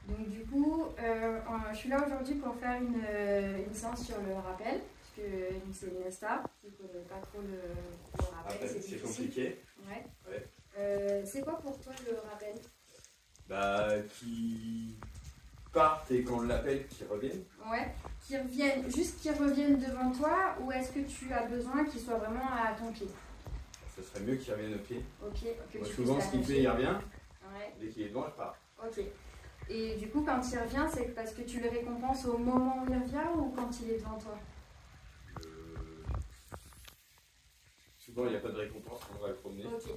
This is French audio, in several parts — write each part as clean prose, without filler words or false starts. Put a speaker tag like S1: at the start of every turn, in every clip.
S1: Donc du coup, je suis là aujourd'hui pour faire une séance sur le rappel, parce que c'est Nesta qui ne connaît pas trop le rappel, c'est difficile.
S2: Compliqué.
S1: Ouais. C'est quoi pour toi le rappel?
S2: Qui partent et qu'on l'appelle, qui reviennent.
S1: Ouais, qu'ils reviennent devant toi, ou est-ce que tu as besoin qu'ils soient vraiment à ton pied?
S2: Ce serait mieux qu'il revienne au pied.
S1: Ok.
S2: Moi, souvent, ce qu'il fait, il revient.
S1: Ouais.
S2: Dès qu'il est devant, je pars.
S1: Ok. Et du coup, quand il revient, c'est parce que tu le récompenses au moment où il revient ou quand il est devant toi?
S2: Souvent, il n'y a pas de récompense quand on va le promener.
S1: Ok.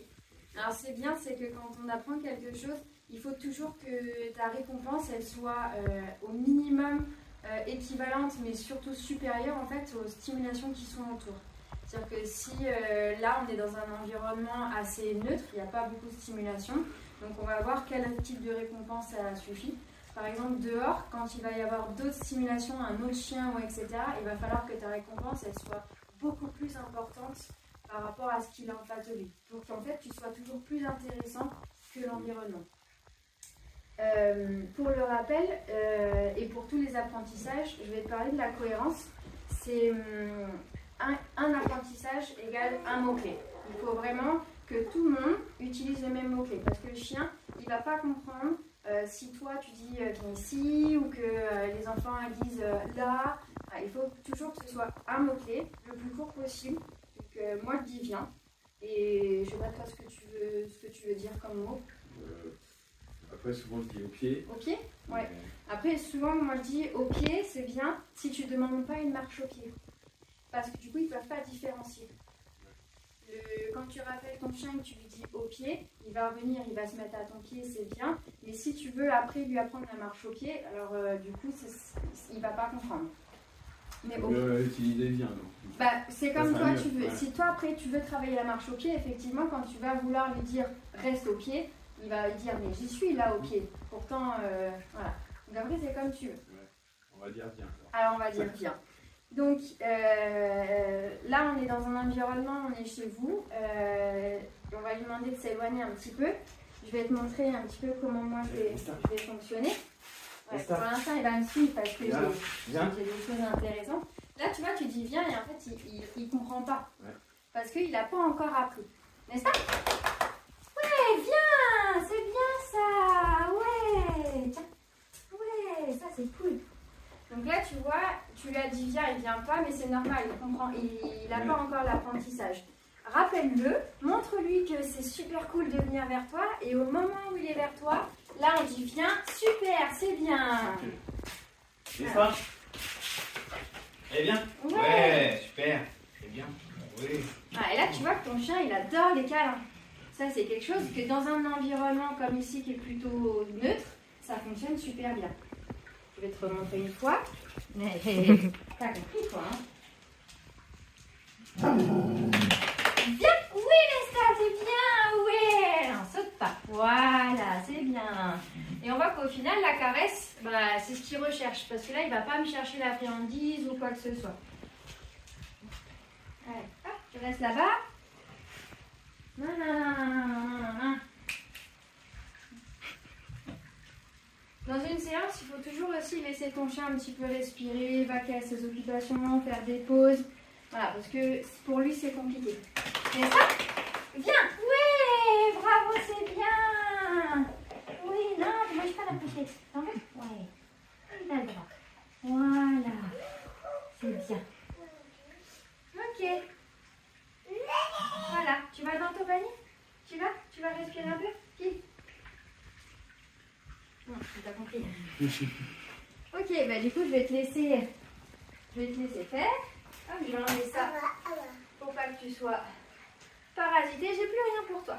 S1: Alors, c'est bien, c'est que quand on apprend quelque chose, il faut toujours que ta récompense, elle soit au minimum équivalente, mais surtout supérieure en fait aux stimulations qui sont autour. C'est-à-dire que si là, on est dans un environnement assez neutre, il n'y a pas beaucoup de stimulation, donc on va voir quel type de récompense ça suffit. Par exemple, dehors, quand il va y avoir d'autres stimulations, un autre chien, ou etc., il va falloir que ta récompense elle soit beaucoup plus importante par rapport à ce qu'il a en face de lui. Pour qu'en fait, tu sois toujours plus intéressant que l'environnement. Pour le rappel et pour tous les apprentissages, je vais te parler de la cohérence. C'est un apprentissage égale un mot-clé. Il faut vraiment que tout le monde utilise le même mot-clé parce que le chien, il ne va pas comprendre si toi tu dis viens ici ou que les enfants disent là. Il faut toujours que ce soit un mot-clé le plus court possible. Donc, moi je dis viens et je ne sais pas toi ce que tu veux dire comme mot.
S2: Après, souvent, je dis au pied.
S1: Au pied? Ouais. Après, souvent, moi je dis au pied, c'est bien si tu ne demandes pas une marche au pied. Parce que du coup, ils ne peuvent pas différencier. Quand tu rappelles ton chien et que tu lui dis au pied, il va revenir, il va se mettre à ton pied, c'est bien. Mais si tu veux après lui apprendre la marche au pied, alors du coup, il ne va pas comprendre. Mais
S2: on peut utiliser bien.
S1: C'est comme toi tu veux. Ouais. Si toi après tu veux travailler la marche au pied, effectivement, quand tu vas vouloir lui dire reste au pied, il va dire mais j'y suis là au pied. Pourtant, voilà. Donc après c'est comme tu veux.
S2: Ouais. On va dire bien.
S1: Alors on va dire bien. Donc là on est dans un environnement, on est chez vous. On va lui demander de s'éloigner un petit peu. Je vais te montrer un petit peu comment moi je vais fonctionner. Ouais, pour l'instant il va me suivre parce que j'ai des choses intéressantes. Là tu vois tu dis viens et en fait il comprend pas. Ouais. Parce qu'il n'a pas encore appris. N'est-ce pas? Ouais, viens, c'est bien ça. Ouais, tiens. Ouais, ça c'est cool. Donc là, tu vois, tu lui as dit viens, il vient pas, mais c'est normal, il comprend, il n'a pas encore l'apprentissage. Rappelle-le, montre-lui que c'est super cool de venir vers toi, et au moment où il est vers toi, là on dit viens, super, c'est bien.
S2: C'est ça? Eh bien? Ouais, super, c'est bien. Oui.
S1: Ah, et là, tu vois que ton chien, il adore les câlins. Ça, c'est quelque chose que dans un environnement comme ici, qui est plutôt neutre, ça fonctionne super bien. Je vais te remontrer une fois. T'as compris quoi, hein? Bien. Oui, Nesta, c'est bien. Ouais. Non, saute pas. Voilà, c'est bien. Et on voit qu'au final, la caresse, c'est ce qu'il recherche. Parce que là, il va pas me chercher la friandise ou quoi que ce soit. Allez, hop, tu restes là-bas. Dans une séance, il faut toujours aussi laisser ton chien un petit peu respirer, vaquer à ses occupations, faire des pauses. Voilà, parce que pour lui, c'est compliqué. Et ça, viens. Oui, bravo, c'est bien. Oui, non, tu ne manges pas la pochette. T'en veux? Ouais. Il a le droit. Voilà. C'est bien. Ok. Voilà, tu vas dans ton panier? Tu vas respirer un peu? Qui? Non, t'as compris. Ok, du coup, je vais te laisser faire. Hop, je vais enlever ça pour pas que tu sois parasité. J'ai plus rien pour toi.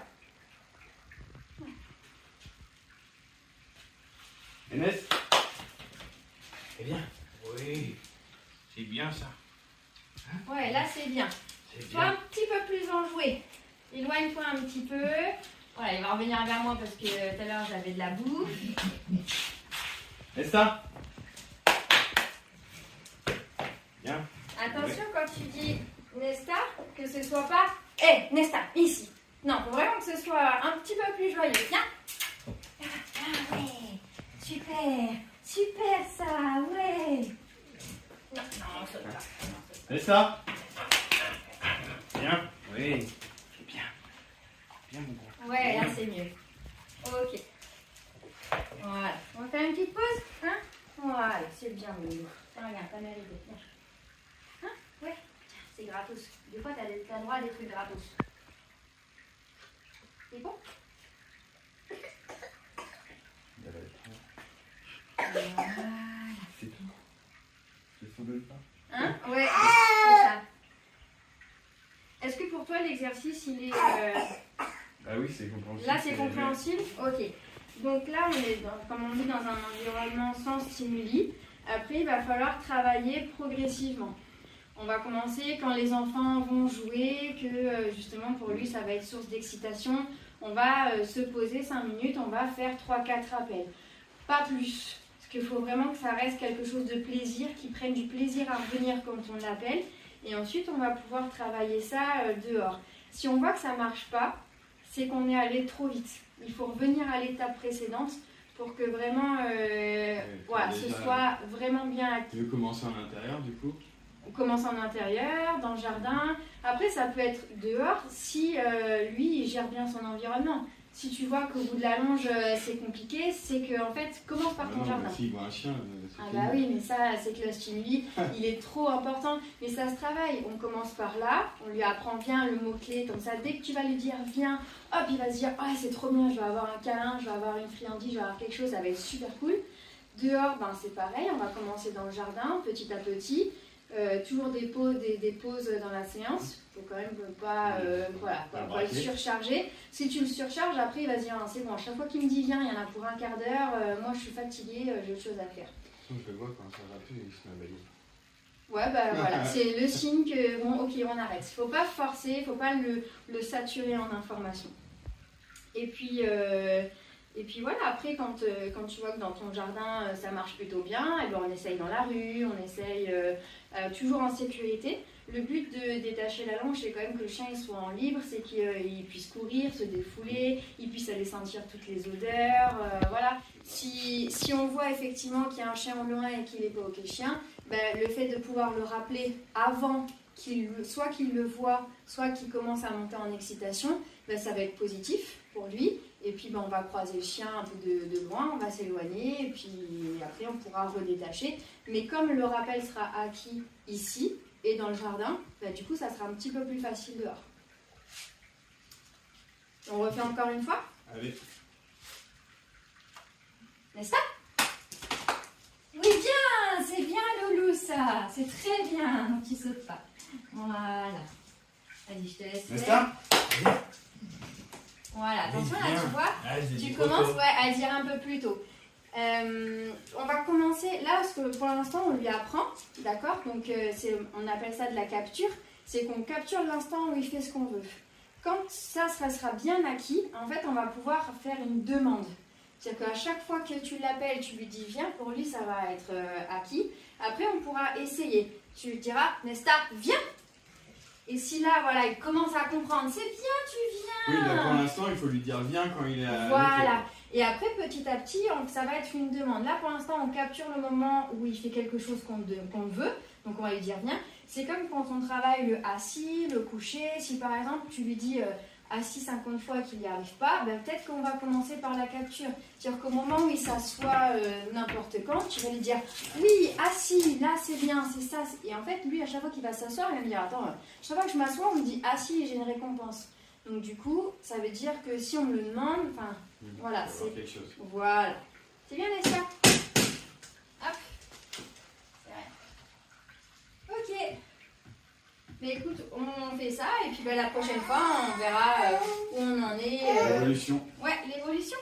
S2: Inès? C'est bien. Oui, c'est bien ça.
S1: Hein? Ouais, là c'est bien. Sois un petit peu plus enjoué. Éloigne-toi un petit peu. Voilà, il va revenir vers moi parce que tout à l'heure j'avais de la bouffe.
S2: Et ça? Bien.
S1: Attention quand tu dis Nesta, que ce soit pas Nesta, ici. Non, faut vraiment que ce soit un petit peu plus joyeux. Viens. Ah ouais. Super, super ça, ouais. Non, non, saute pas.
S3: Et ça? Bien. Oui. C'est bien. Bien mon gros.
S1: Ouais, là c'est mieux. Ok. Voilà. On va faire une petite pause, hein? Voilà, c'est bien mieux. Tiens, regarde, t'as mérité. Viens. Hein? Ouais. Tiens, c'est gratos. Des fois, t'as le droit à des trucs gratos. C'est bon? Voilà.
S3: C'est tout. C'est tout de ça.
S1: Hein? Ouais, c'est ça. Est-ce que pour toi l'exercice il est.
S3: Bah oui, c'est compréhensible.
S1: Là c'est compréhensible? Ok. Donc là on est comme on dit dans un environnement sans stimuli. Après il va falloir travailler progressivement. On va commencer quand les enfants vont jouer, que justement pour lui ça va être source d'excitation. On va se poser 5 minutes, on va faire 3-4 appels. Pas plus. Parce qu'il faut vraiment que ça reste quelque chose de plaisir, qu'ils prennent du plaisir à revenir quand on l'appelle. Et ensuite, on va pouvoir travailler ça dehors. Si on voit que ça ne marche pas, c'est qu'on est allé trop vite. Il faut revenir à l'étape précédente pour que vraiment, voilà, ce soit vraiment bien actif.
S3: Tu veux commencer en intérieur du coup?
S1: On commence en intérieur, dans le jardin. Après, ça peut être dehors si lui, il gère bien son environnement. Si tu vois qu'au bout de la longe, c'est compliqué, c'est que en fait, commence par ton jardin.
S3: S'il voit un chien,
S1: ah bah oui, mais ça, c'est que le stimuli, il est trop important. Mais ça se travaille. On commence par là, on lui apprend bien le mot-clé, comme ça, dès que tu vas lui dire viens, hop, il va se dire ah c'est trop bien, je vais avoir un câlin, je vais avoir une friandise, je vais avoir quelque chose, ça va être super cool. Dehors, ben, c'est pareil, on va commencer dans le jardin, petit à petit. Toujours des pauses dans la séance. Il faut quand même pas, pas être surchargé. Si tu le surcharges, après il va se dire ah, c'est bon, à chaque fois qu'il me dit viens, il y en a pour un quart d'heure, moi je suis fatiguée, j'ai autre chose à faire.
S3: Je le vois quand ça va plus, il se met à balayer.
S1: Ouais, bah voilà, c'est le signe que bon, ok, on arrête. Il ne faut pas forcer, il ne faut pas le saturer en information. Et puis voilà, après, quand tu vois que dans ton jardin, ça marche plutôt bien, et ben on essaye dans la rue, on essaye toujours en sécurité. Le but de détacher la longe, c'est quand même que le chien il soit en libre, c'est qu'il puisse courir, se défouler, il puisse aller sentir toutes les odeurs, voilà. Si on voit effectivement qu'il y a un chien au loin et qu'il n'est pas ok chien, ben, le fait de pouvoir le rappeler avant soit qu'il le voit, soit qu'il commence à monter en excitation, ben, ça va être positif pour lui. Et puis ben, on va croiser le chien un peu de loin, on va s'éloigner, et puis après on pourra redétacher. Mais comme le rappel sera acquis ici et dans le jardin, ben, du coup ça sera un petit peu plus facile dehors. On refait encore une fois?
S3: Allez.
S1: N'est-ce pas? Oui, bien, c'est bien Loulou ça, c'est très bien, donc tu sautes pas. Voilà. Vas-y, je te laisse.
S3: N'est-ce pas?
S1: Voilà, attention là, tu vois, tu commences à dire un peu plus tôt. On va commencer là, parce que pour l'instant, on lui apprend, d'accord? Donc, on appelle ça de la capture. C'est qu'on capture l'instant où il fait ce qu'on veut. Quand ça sera bien acquis, en fait, on va pouvoir faire une demande. C'est-à-dire qu'à chaque fois que tu l'appelles, tu lui dis viens, pour lui, ça va être acquis. Après, on pourra essayer. Tu lui diras, Nesta, viens! Et si là, voilà, il commence à comprendre, c'est bien, tu viens.
S3: Oui, là pour l'instant, il faut lui dire viens quand il est à.
S1: Voilà. Et après, petit à petit, ça va être une demande. Là, pour l'instant, on capture le moment où il fait quelque chose qu'on veut. Donc, on va lui dire viens. C'est comme quand on travaille le assis, le couché. Si par exemple, tu lui dis assis 50 fois et qu'il n'y arrive pas, ben, peut-être qu'on va commencer par la capture. C'est-à-dire qu'au moment où il s'assoit n'importe quand, tu vas lui dire oui, assis, là c'est bien, c'est ça. Et en fait, lui, à chaque fois qu'il va s'asseoir, il va me dire attends, chaque fois que je m'assois, on me dit assis et j'ai une récompense. Donc du coup, ça veut dire que si on me le demande, enfin, voilà, c'est
S3: quelque chose.
S1: Voilà. C'est bien, n'est-ce pas? Hop. C'est vrai. Ok. Mais écoute, on fait ça et puis ben, la prochaine fois, on verra où on en est.
S3: L'évolution.
S1: Ouais, l'évolution.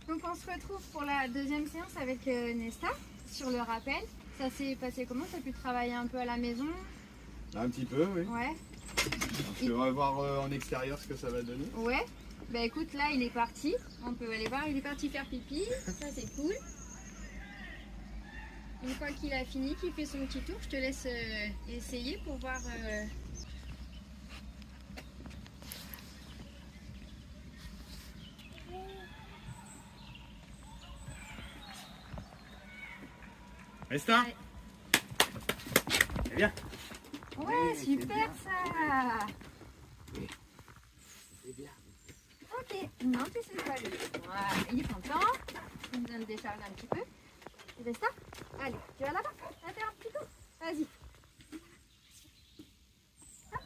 S1: Donc on se retrouve pour la deuxième séance avec Nesta sur le rappel. Ça s'est passé comment? Tu as pu travailler un peu à la maison?
S3: Un petit peu, oui.
S1: Ouais.
S3: Donc, on va voir en extérieur ce que ça va donner.
S1: Ouais. Bah écoute, là il est parti. On peut aller voir, il est parti faire pipi. Ça c'est cool. Une fois qu'il a fini, qu'il fait son petit tour, je te laisse essayer pour voir.
S3: Resta.
S1: Ouais.
S3: Eh bien.
S1: Ouais, super ça.
S3: C'est bien.
S1: Ok, non, tu sais pas lui. Voilà, il est content. Il me donne des charges un petit peu. Tu laisses ça? Allez, tu vas là-bas? Tu vas faire un petit tour? Vas-y. Hop.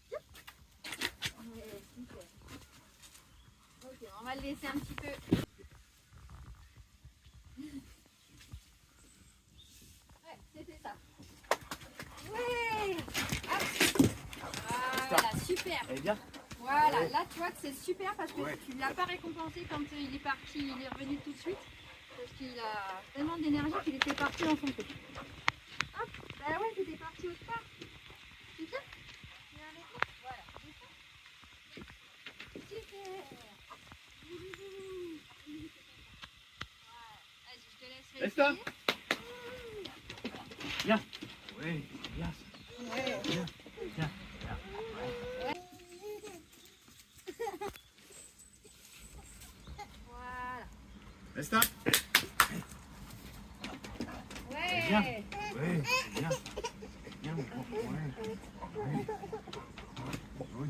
S1: Tiens. Ouais, super. Ok, on va le laisser un petit peu. Ouais, c'était ça. Ouais. Hop. Voilà, super.
S3: Eh bien.
S1: Voilà,
S3: Ouais.
S1: là tu vois que c'est super parce que
S3: Ouais.
S1: tu ne l'as pas récompensé quand il est parti, il est revenu tout de suite. Parce qu'il a tellement d'énergie qu'il était parti dans son truc. Hop, bah ouais, t'étais parti autre part. Tu viens? Viens avec moi. Voilà, c'est ça. Super. Voilà, vas-y, je te laisse
S3: Reste là.
S1: respirer.
S3: Bien. Ouais, bien.
S1: Ouais.
S3: Bien. Bien.
S1: Voilà.
S3: Resta.
S1: Ouais.
S3: Bien. Ouais, c'est bien. Bien, mon grand. Ouais.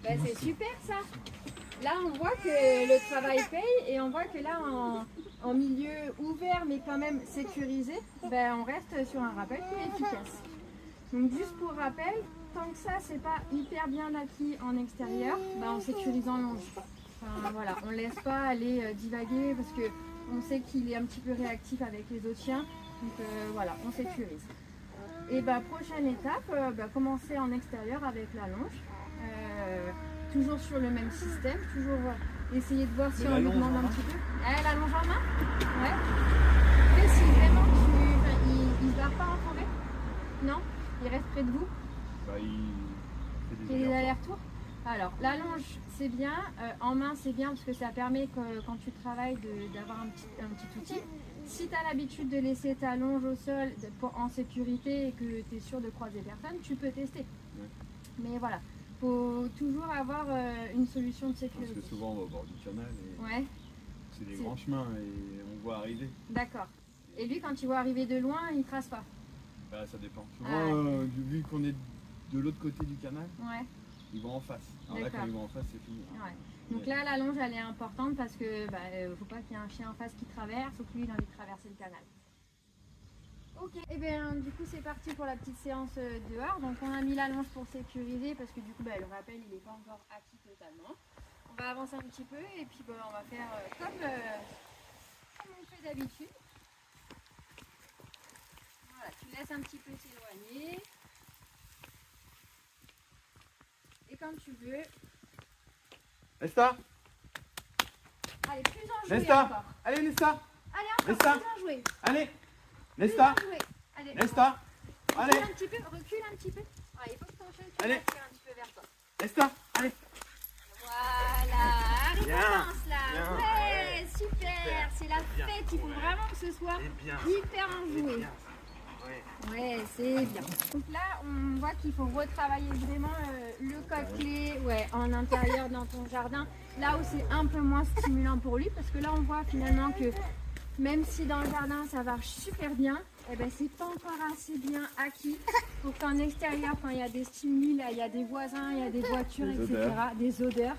S1: Bah, c'est super ça. Là, on voit que le travail paye et on voit que là, en milieu ouvert mais quand même sécurisé, ben, on reste sur un rappel qui est efficace. Donc juste pour rappel, tant que ça, c'est pas hyper bien acquis en extérieur, ben, on sécurise en longe. Enfin, voilà, on laisse pas aller divaguer parce que on sait qu'il est un petit peu réactif avec les autres chiens. Donc voilà, on sécurise. Et bah, prochaine étape, commencer en extérieur avec la longe. Toujours sur le même système, toujours essayer de voir si
S3: Mais
S1: on
S3: la
S1: lui
S3: longe
S1: demande
S3: en
S1: un
S3: main
S1: petit peu. Ah, la longe en main? Ouais. Après, si vraiment il se barre pas en forêt? Non? Il reste près de vous?
S3: Bah, il
S1: Il
S3: fait
S1: fait des
S3: des
S1: allers-retours? Alors, la longe, c'est bien. En main, c'est bien parce que ça permet que quand tu travailles d'avoir un petit outil. Si tu as l'habitude de laisser ta longe au sol en sécurité et que tu es sûr de croiser personne, tu peux tester.
S3: Ouais.
S1: Mais voilà, faut toujours avoir une solution de
S3: Parce
S1: sécurité.
S3: que souvent on va au bord du canal et
S1: Ouais,
S3: c'est des
S1: C'est-
S3: grands chemins et on voit arriver.
S1: d'accord. Et lui, quand il voit arriver de loin, il trace pas.
S3: Bah ça dépend.
S1: Ah.
S3: Souvent, vu qu'on est de l'autre côté du canal,
S1: Ouais,
S3: ils vont en face. Alors là,
S1: D'accord.
S3: quand ils vont en face, c'est fini.
S1: ouais. Donc là, la longe, elle est importante parce que faut pas qu'il y ait un chien en face qui traverse ou que lui, il a envie de traverser le canal. Ok, et bien du coup c'est parti pour la petite séance dehors. Donc on a mis la longe pour sécuriser parce que du coup le rappel il n'est pas encore acquis totalement. On va avancer un petit peu et puis on va faire comme on fait d'habitude. Voilà, tu laisses un petit peu s'éloigner. Et quand tu veux,
S3: Nesta,
S1: allez plus en jouer
S3: Nesta,
S1: encore.
S3: allez Nesta,
S1: Allez encore
S3: Nesta.
S1: plus en jouer.
S3: allez,
S1: Plus
S3: Nesta,
S1: en jouer. Allez,
S3: Nesta, allez,
S1: recule un petit peu, recule un petit peu. Ah, il faut que ton chien
S3: Allez.
S1: tire un petit peu vers toi.
S3: Nesta, allez.
S1: Voilà,
S3: Bien,
S1: récompense là.
S3: bien,
S1: Ouais, super,
S3: super,
S1: c'est la
S3: bien,
S1: fête, il faut
S3: ouais.
S1: vraiment que ce soit
S3: bien.
S1: hyper enjoué. Ouais, c'est bien. Donc là, on voit qu'il faut retravailler vraiment le code-clé en intérieur dans ton jardin. Là où c'est un peu moins stimulant pour lui, parce que là, on voit finalement que même si dans le jardin, ça marche super bien, eh ben, c'est pas encore assez bien acquis pour qu'en extérieur, quand il y a des stimuli, là, il y a des voisins, il y a des voitures,
S3: Des
S1: etc.,
S3: odeurs.
S1: des odeurs.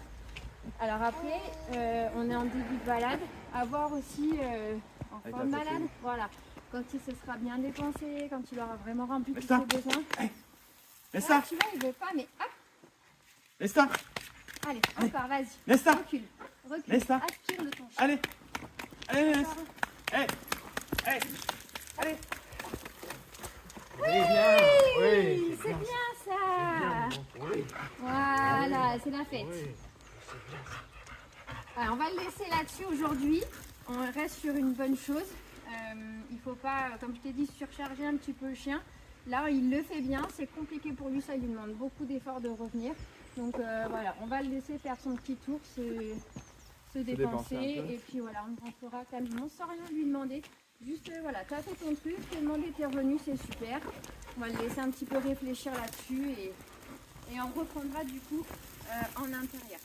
S1: Alors après, on est en début de balade, à voir aussi en
S3: Avec
S1: forme de
S3: la
S1: balade,
S3: fatigue.
S1: voilà. Quand il se sera bien dépensé, quand il aura vraiment rempli tous
S3: Nesta.
S1: ses besoins.
S3: Nesta,
S1: Ah, tu vois, il veut pas, mais hop,
S3: Nesta,
S1: allez, encore, vas-y.
S3: Nesta,
S1: Recule, recule,
S3: Nesta.
S1: aspire de ton chien.
S3: allez, allez, Nesta, allez, allez, allez.
S1: Oui, c'est bien ça. Voilà, c'est la fête. Alors, on va le laisser là-dessus aujourd'hui. On reste sur une bonne chose. Il ne faut pas, comme je t'ai dit, surcharger un petit peu le chien. Là, il le fait bien. C'est compliqué pour lui, ça lui demande beaucoup d'efforts de revenir. Donc voilà, on va le laisser faire son petit tour, se dépenser.
S3: dépenser un peu.
S1: Et puis voilà, on rentrera calmement sans rien lui demander. Juste voilà, t'as fait ton truc, t'es demandé, t'es revenu, c'est super. On va le laisser un petit peu réfléchir là-dessus et on reprendra du coup en intérieur.